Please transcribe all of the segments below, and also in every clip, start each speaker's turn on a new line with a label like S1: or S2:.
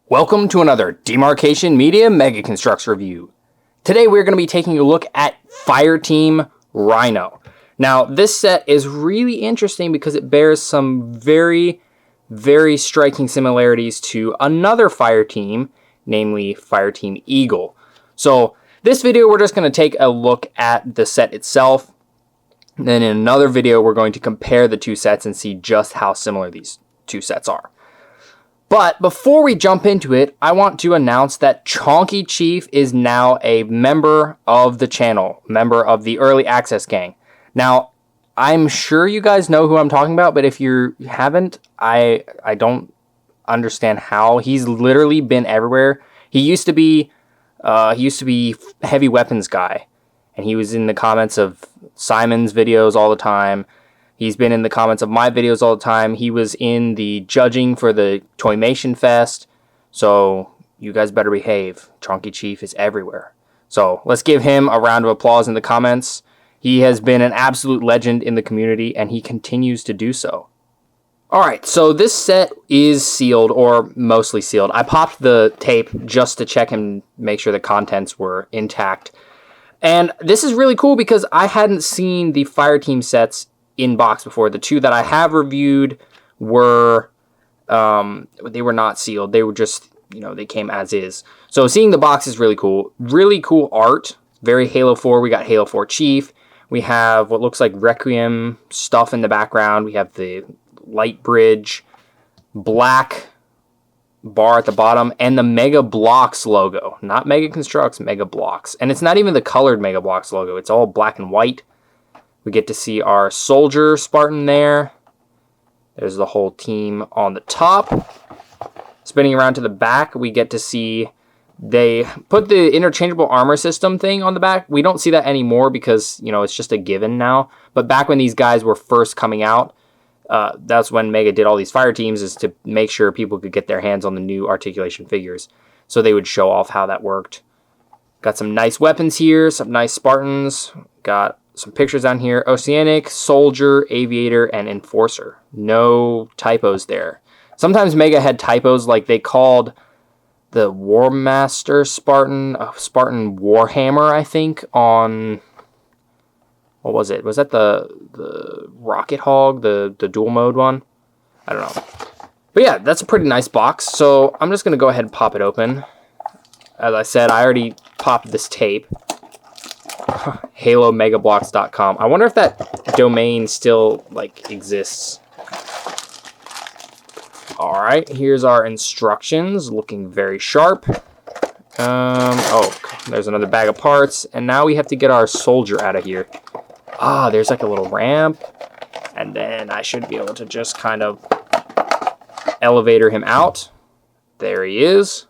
S1: Welcome to another Demarcation Media Mega Construx review. Today we're going to be taking a look at Fireteam Rhino. Now this set is really interesting because it bears some very striking similarities to another Fireteam, namely Fireteam Eagle. So this video we're just going to take a look at the set itself. And then in another video we're going to compare the two sets and see just how similar these two sets are. But before we jump into it, I want to announce that Chonky Chief is now a member of the channel, member of the Early Access Gang. Now, I'm sure you guys know who I'm talking about, but if you haven't, I don't understand how. He's literally been everywhere. He used to be heavy weapons guy, and he was in the comments of Simon's videos all the time. He's been in the comments of my videos all the time. He was in the judging for the Toymation Fest. So you guys better behave. Chonky Chief is everywhere. So let's give him a round of applause in the comments. He has been an absolute legend in the community, and he continues to do so. Alright, so this set is sealed, or mostly sealed. I popped the tape just to check and make sure the contents were intact. And this is really cool because I hadn't seen the Fireteam sets in box before. The two that I have reviewed were they were not sealed. They were just, they came as is. So seeing the box is really cool. Really cool art. Very Halo 4. We got Halo 4 Chief. We have what looks like Requiem stuff in the background. We have the light bridge, black bar at the bottom, and the Mega Bloks logo. Not Mega Construx, Mega Bloks. And it's not even the colored Mega Bloks logo. It's all black and white. We get to see our soldier Spartan there. There's the whole team on the top. Spinning around to the back, we get to see they put the interchangeable armor system thing on the back. We don't see that anymore because, it's just a given now. But back when these guys were first coming out, that's when Mega did all these fire teams, is to make sure people could get their hands on the new articulation figures. So they would show off how that worked. Got some nice weapons here, some nice Spartans. Got some pictures down here. Oceanic, Soldier, Aviator, and Enforcer. No typos there. Sometimes Mega had typos, like they called the War Master Spartan Spartan Warhammer, I think, on... What was it? Was that the Rocket Hog, the dual mode one? I don't know. But yeah, that's a pretty nice box. So I'm just going to go ahead and pop it open. As I said, I already popped this tape. HaloMegaBloks.com. I wonder if that domain still exists. Alright, here's our instructions, looking very sharp. Oh, there's another bag of parts, and now we have to get our soldier out of here. There's like a little ramp, and then I should be able to just kind of elevator him out. There he is.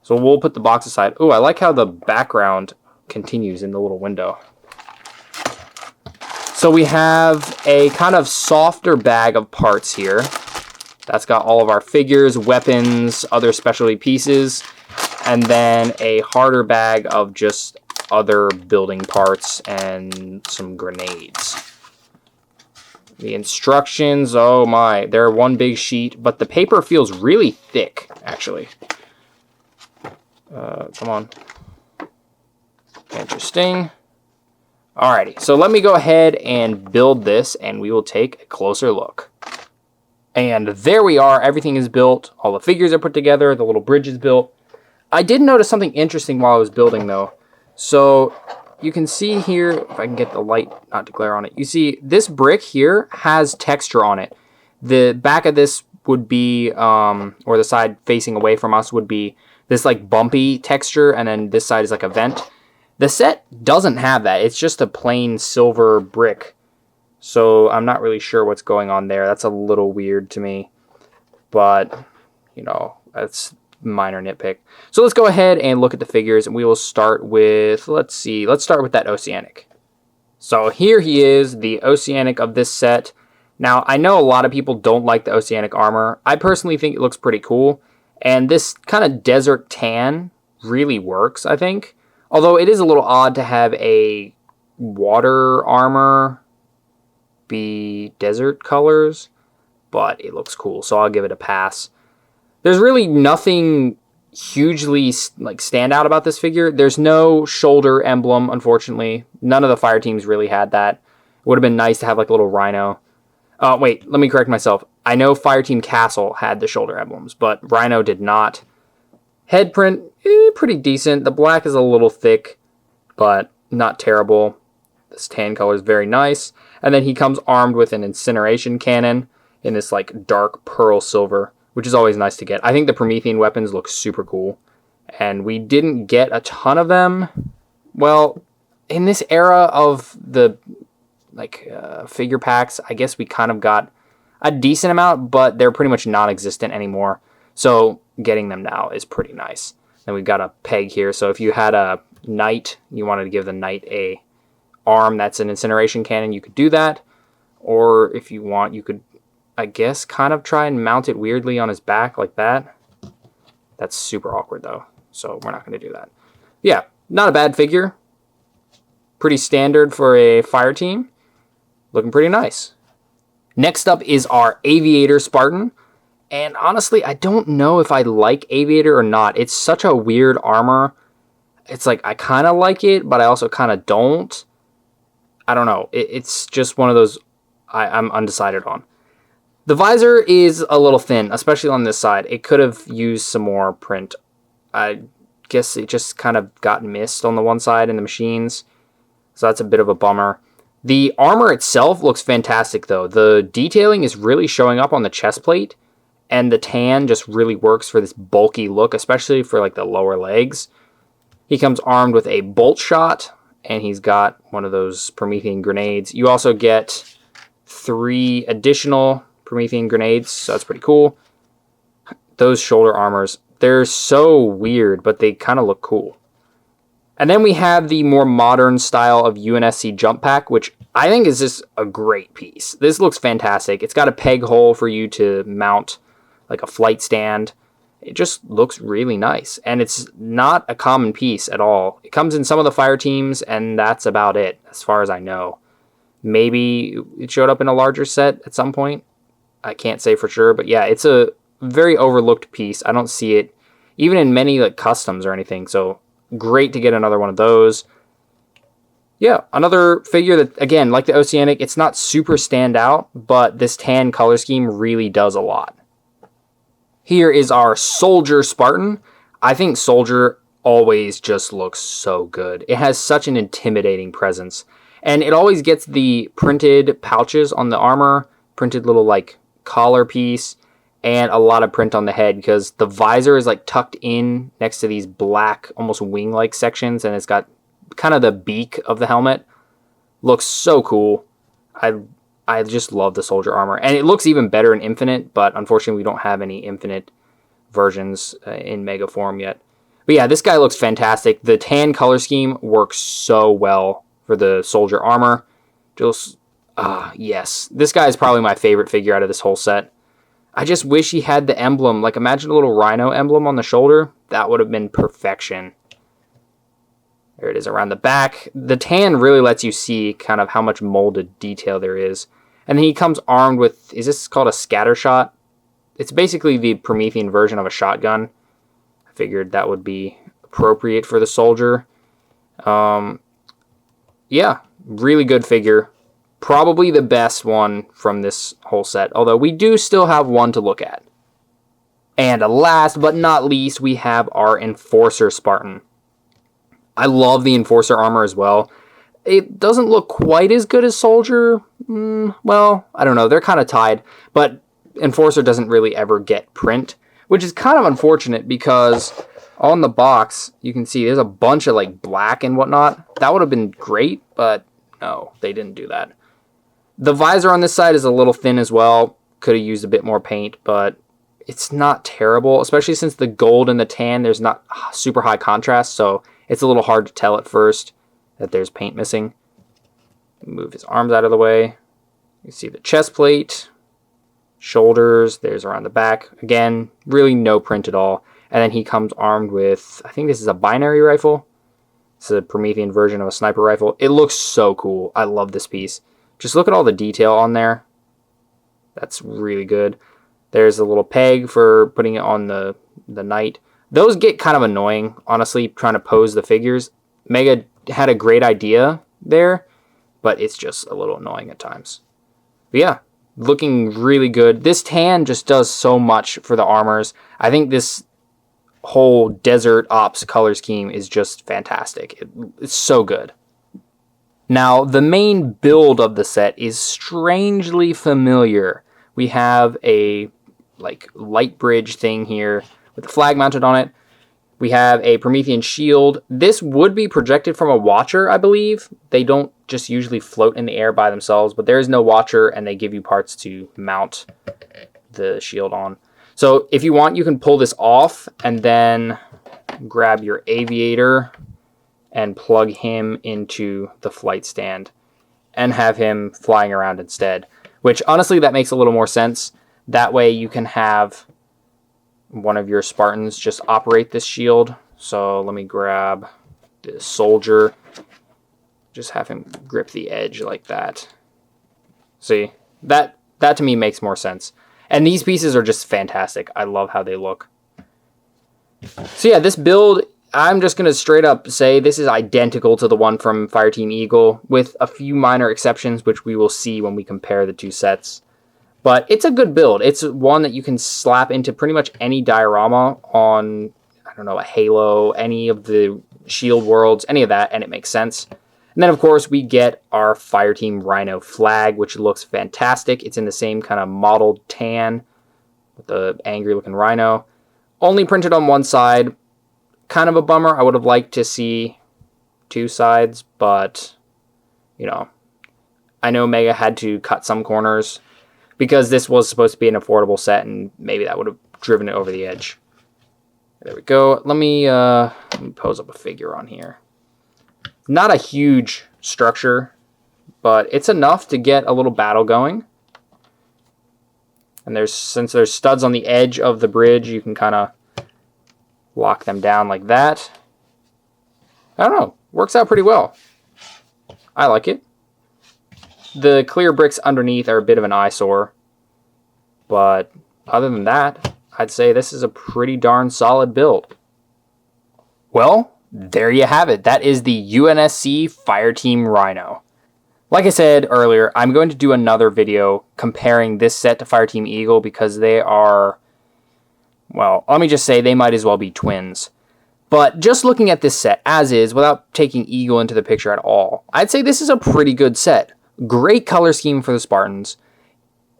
S1: So we'll put the box aside. Oh, I like how the background continues in the little window. So we have a kind of softer bag of parts here. That's got all of our figures, weapons, other specialty pieces, and then a harder bag of just other building parts and some grenades. The instructions, oh my, they're one big sheet, but the paper feels really thick, actually. Come on. Interesting. Alrighty, so let me go ahead and build this, and we will take a closer look. And there we are. Everything is built. All the figures are put together. The little bridge is built. I did notice something interesting while I was building, though. So you can see here, if I can get the light not to glare on it, you see this brick here has texture on it. The back of this would be, or the side facing away from us would be this bumpy texture, and then this side is like a vent. The set doesn't have that. It's just a plain silver brick. So I'm not really sure what's going on there. That's a little weird to me. But, that's minor nitpick. So let's go ahead and look at the figures, and we will start with, let's start with that Oceanic. So here he is, the Oceanic of this set. Now, I know a lot of people don't like the Oceanic armor. I personally think it looks pretty cool. And this kind of desert tan really works, I think. Although it is a little odd to have a water armor be desert colors, but it looks cool, so I'll give it a pass. There's really nothing hugely like stand out about this figure. There's no shoulder emblem, unfortunately. None of the fire teams really had that. It would have been nice to have like a little Rhino. Oh, wait, let me correct myself. I know Fireteam Castle had the shoulder emblems, but Rhino did not. Head print, pretty decent. The black is a little thick, but not terrible. This tan color is very nice. And then he comes armed with an incineration cannon in this like dark pearl silver, which is always nice to get. I think the Promethean weapons look super cool. And we didn't get a ton of them. Well, in this era of the figure packs, I guess we kind of got a decent amount, but they're pretty much non-existent anymore. So getting them now is pretty nice. Then we've got a peg here. So if you had a knight, you wanted to give the knight a arm that's an incineration cannon, you could do that. Or if you want, you could, I guess, kind of try and mount it weirdly on his back like that. That's super awkward though, so we're not going to do that. Yeah, not a bad figure. Pretty standard for a fire team. Looking pretty nice. Next up is our Aviator Spartan. And honestly, I don't know if I like Aviator or not. It's such a weird armor. It's like, I kind of like it, but I also kind of don't. I don't know. It's just one of those I'm undecided on. The visor is a little thin, especially on this side. It could have used some more print. I guess it just kind of got missed on the one side in the machines. So that's a bit of a bummer. The armor itself looks fantastic, though. The detailing is really showing up on the chest plate, and the tan just really works for this bulky look, especially for like the lower legs. He comes armed with a bolt shot, and he's got one of those Promethean grenades. You also get 3 additional Promethean grenades, so that's pretty cool. Those shoulder armors, they're so weird, but they kind of look cool. And then we have the more modern style of UNSC jump pack, which I think is just a great piece. This looks fantastic. It's got a peg hole for you to mount like a flight stand. It just looks really nice. And it's not a common piece at all. It comes in some of the fire teams, and that's about it, as far as I know. Maybe it showed up in a larger set at some point. I can't say for sure, but yeah, it's a very overlooked piece. I don't see it even in many like customs or anything, so great to get another one of those. Yeah, another figure that, again, like the Oceanic, it's not super stand out, but this tan color scheme really does a lot. Here is our Soldier Spartan. I think Soldier always just looks so good. It has such an intimidating presence. And it always gets the printed pouches on the armor, printed little like collar piece, and a lot of print on the head because the visor is like tucked in next to these black, almost wing-like sections, and it's got kind of the beak of the helmet. Looks so cool. I just love the soldier armor, and it looks even better in Infinite, but unfortunately we don't have any Infinite versions in Mega form yet. But yeah, this guy looks fantastic. The tan color scheme works so well for the soldier armor. Just, yes. This guy is probably my favorite figure out of this whole set. I just wish he had the emblem. Like, imagine a little Rhino emblem on the shoulder. That would have been perfection. There it is around the back. The tan really lets you see kind of how much molded detail there is. And then he comes armed with, is this called a scatter shot? It's basically the Promethean version of a shotgun. I figured that would be appropriate for the soldier. Yeah, really good figure. Probably the best one from this whole set, although we do still have one to look at. And last but not least, we have our Enforcer Spartan. I love the Enforcer armor as well. It doesn't look quite as good as Soldier. Well, I don't know. They're kind of tied, but Enforcer doesn't really ever get print, which is kind of unfortunate because on the box, you can see there's a bunch of like black and whatnot. That would have been great, but no, they didn't do that. The visor on this side is a little thin as well. Could have used a bit more paint, but it's not terrible, especially since the gold and the tan, there's not super high contrast, so it's a little hard to tell at first that there's paint missing. Move his arms out of the way. You see the chest plate, shoulders, there's around the back. Again, really no print at all. And then he comes armed with, I think this is a binary rifle. It's a Promethean version of a sniper rifle. It looks so cool. I love this piece. Just look at all the detail on there. That's really good. There's a little peg for putting it on the knight. Those get kind of annoying, honestly, trying to pose the figures. Mega had a great idea there, but it's just a little annoying at times. But yeah, looking really good. This tan just does so much for the armors. I think this whole Desert Ops color scheme is just fantastic. It's so good. Now, the main build of the set is strangely familiar. We have a light bridge thing here with the flag mounted on it. We have a Promethean shield. This would be projected from a Watcher, I believe. They don't just usually float in the air by themselves, but there is no Watcher, and they give you parts to mount the shield on. So if you want, you can pull this off and then grab your Aviator and plug him into the flight stand and have him flying around instead. Which, honestly, that makes a little more sense. That way you can have one of your Spartans just operate this shield. So let me grab the soldier. Just have him grip the edge like that. See, that to me makes more sense. And these pieces are just fantastic. I love how they look. So yeah, this build, I'm just going to straight up say this is identical to the one from Fireteam Eagle, with a few minor exceptions, which we will see when we compare the two sets. But it's a good build. It's one that you can slap into pretty much any diorama on, I don't know, a Halo, any of the Shield worlds, any of that, and it makes sense. And then, of course, we get our Fireteam Rhino flag, which looks fantastic. It's in the same kind of mottled tan with the angry-looking rhino. Only printed on one side. Kind of a bummer. I would have liked to see two sides, but, you know, I know Mega had to cut some corners because this was supposed to be an affordable set, and maybe that would have driven it over the edge. There we go. Let me pose up a figure on here. Not a huge structure, but it's enough to get a little battle going. And since there's studs on the edge of the bridge, you can kind of lock them down like that. I don't know. Works out pretty well. I like it. The clear bricks underneath are a bit of an eyesore. But other than that, I'd say this is a pretty darn solid build. Well, there you have it. That is the UNSC Fireteam Rhino. Like I said earlier, I'm going to do another video comparing this set to Fireteam Eagle because they are, well, let me just say they might as well be twins. But just looking at this set as is, without taking Eagle into the picture at all, I'd say this is a pretty good set. Great color scheme for the Spartans.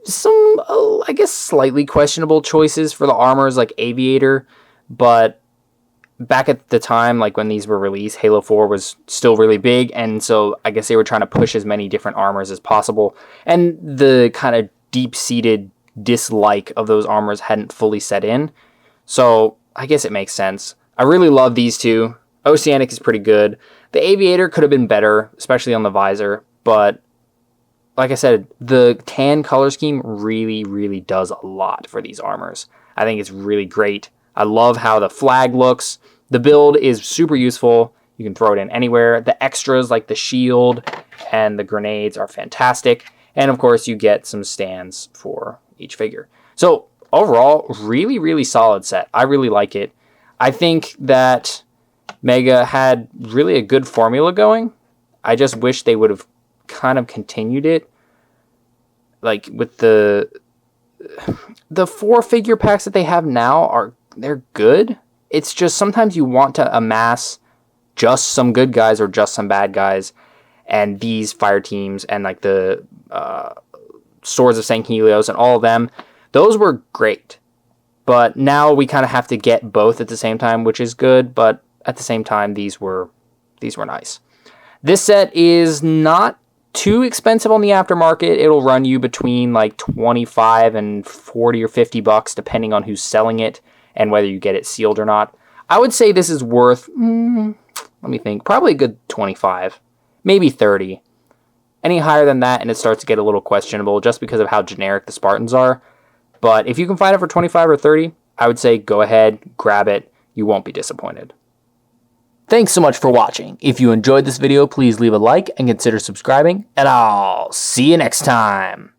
S1: Some, I guess, slightly questionable choices for the armors like Aviator, but back at the time, like when these were released, Halo 4 was still really big, and so I guess they were trying to push as many different armors as possible, and the kind of deep-seated dislike of those armors hadn't fully set in, so I guess it makes sense. I really love these two. Oceanic is pretty good. The Aviator could have been better, especially on the visor, but like I said, the tan color scheme really, really does a lot for these armors. I think it's really great. I love how the flag looks. The build is super useful. You can throw it in anywhere. The extras like the shield and the grenades are fantastic. And of course, you get some stands for each figure. So overall, really, really solid set. I really like it. I think that Mega had really a good formula going. I just wish they would have kind of continued it, like with the 4 figure packs that they have now they're good. It's just sometimes you want to amass just some good guys or just some bad guys, and these fire teams and like the Swords of St. Helios and all of them, those were great. But now we kind of have to get both at the same time, which is good, but at the same time these were nice. This set is not too expensive on the aftermarket. It'll run you between like 25 and 40 or 50 bucks depending on who's selling it and whether you get it sealed or not. I would say this is worth, let me think, probably a good 25, maybe 30. Any higher than that and it starts to get a little questionable just because of how generic the Spartans are. But if you can find it for 25 or 30, I would say go ahead, grab it. You won't be disappointed. Thanks so much for watching. If you enjoyed this video, please leave a like and consider subscribing, and I'll see you next time.